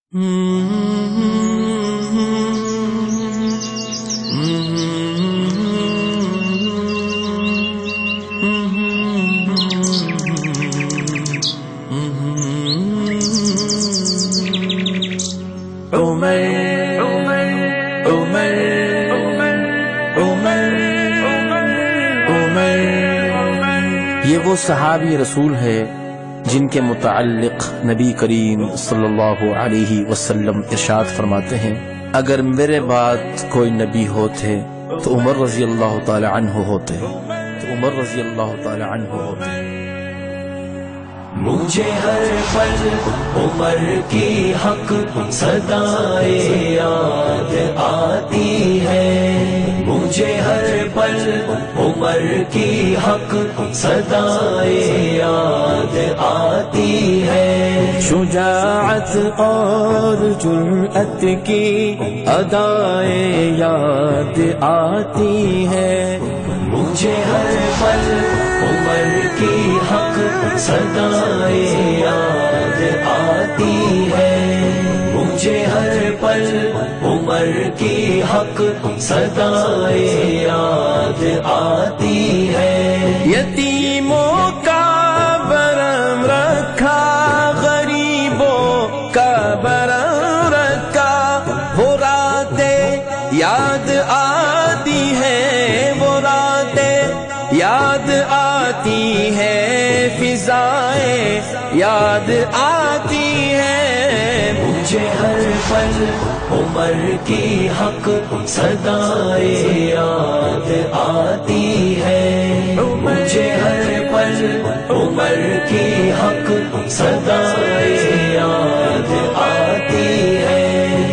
یہ وہ صحابی رسول ہے جن کے متعلق نبی کریم صلی اللہ علیہ وسلم ارشاد فرماتے ہیں، اگر میرے بعد کوئی نبی ہوتے تو عمر رضی اللہ تعالی عنہ ہوتے، مجھے ہر پل عمر کی حق صدائے یاد آتی ہے، مجھے ہر پل عمر کی حق صدائے یاد آتی ہے، شجاعت اور جرأت کی ادائیں یاد آتی ہے، مجھے ہر پل عمر کی حق صدائے یاد آتی ہے، مجھے ہر پل عمر کی حق صدائے یاد آتی ہے، یتیموں کا برم رکھا، غریبوں کا برم رکھا، وہ راتیں یاد آتی ہے، وہ راتیں یاد آتی ہے، فضائیں یاد آتی ہے، مجھے ہر پل عمر کی حق صدائے یاد آتی ہے، مجھے ہر پل عمر کی حق صدائے یاد آتی ہے،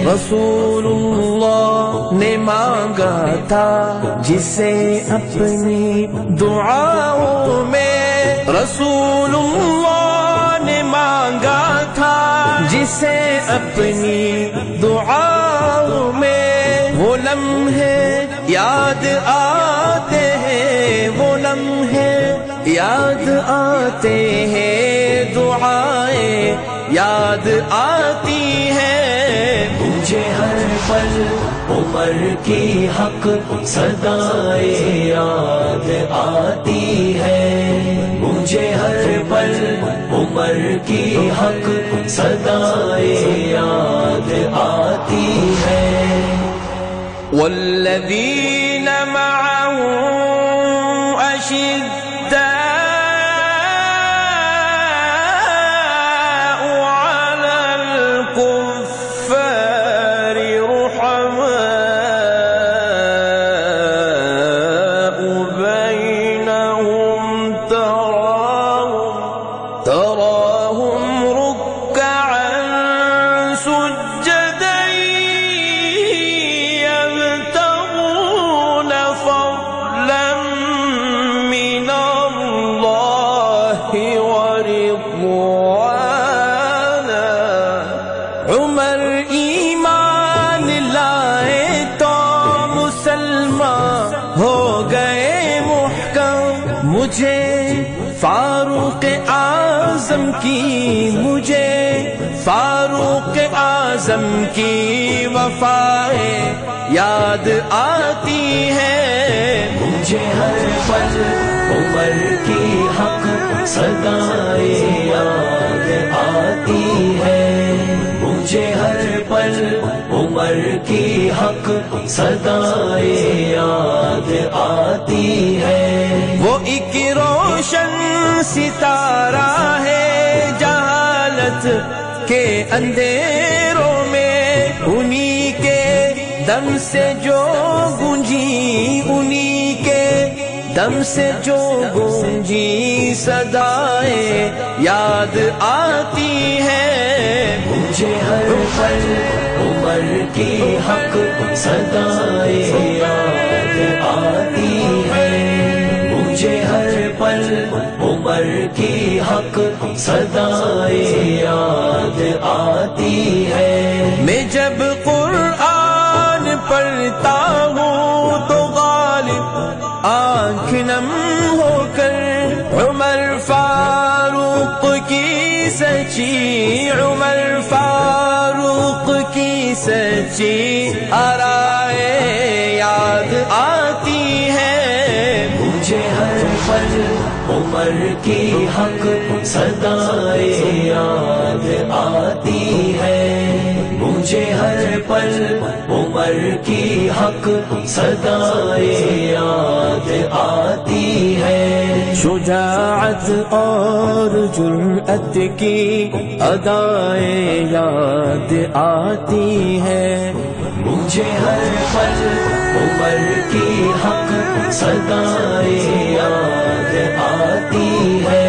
رسول اللہ نے مانگا تھا جسے اپنی دعاؤں میں، رسول اللہ نے مانگا تھا جسے اپنی دعاؤں میں، وہ لمحے یاد آتے ہیں، وہ لمحے یاد آتے ہیں، دعائیں یاد آتی ہیں، مجھے ہر پل عمر کی حق صدائے یاد آتی ہے، مجھے ہر پل عمر کی حق صدائے یاد آتی ہے، والذین معه أشداء على الكفار رحماء بينهم، تراهم ركعا سجدا يبتغون فضلا من الله ورضوانا، عمر ایمان لائے تو مسلمان ہو گئے محکم، مجھے فاروق اعظم کی، مجھے فاروق اعظم کی وفائیں یاد آتی ہے، مجھے ہر پل عمر کی حق صدائے یاد آتی ہے، مجھے ہر پل عمر کی حق صدائے یاد آتی ہے، وہ ایک روشن ستارہ ہے جہالت کے اندھیروں میں، انہی کے دم سے جو گونجی، انہی کے دم سے جو گونجی صدائیں یاد آتی ہے، مجھے ہر پل عمر کی حق صدائے یاد آتی ہے، مجھے ہر پل عمر کی حق صدائے یاد آتی ہے، میں جب قرآن پڑھتا ہوں تو غالب آنکھ نم ہو کر عمر فاروق کی سچی، عمر فاروق سچی آرائے یاد آتی ہے، مجھے ہر پل عمر کی حق صدائے یاد آتی ہے، مجھے ہر پل عمر کی حق صدائے یاد آتی ہے، شجاعت اور جرأت کی ادائیں یاد آتی ہے، مجھے ہر پل عمر کی حق صدائے یاد آتی ہے،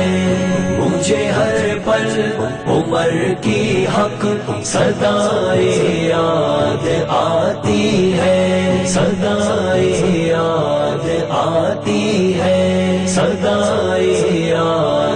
مجھے ہر پل عمر کی حق صدائے یاد آتی ہے، صدائے یاد آتی ہے، صدائے یاد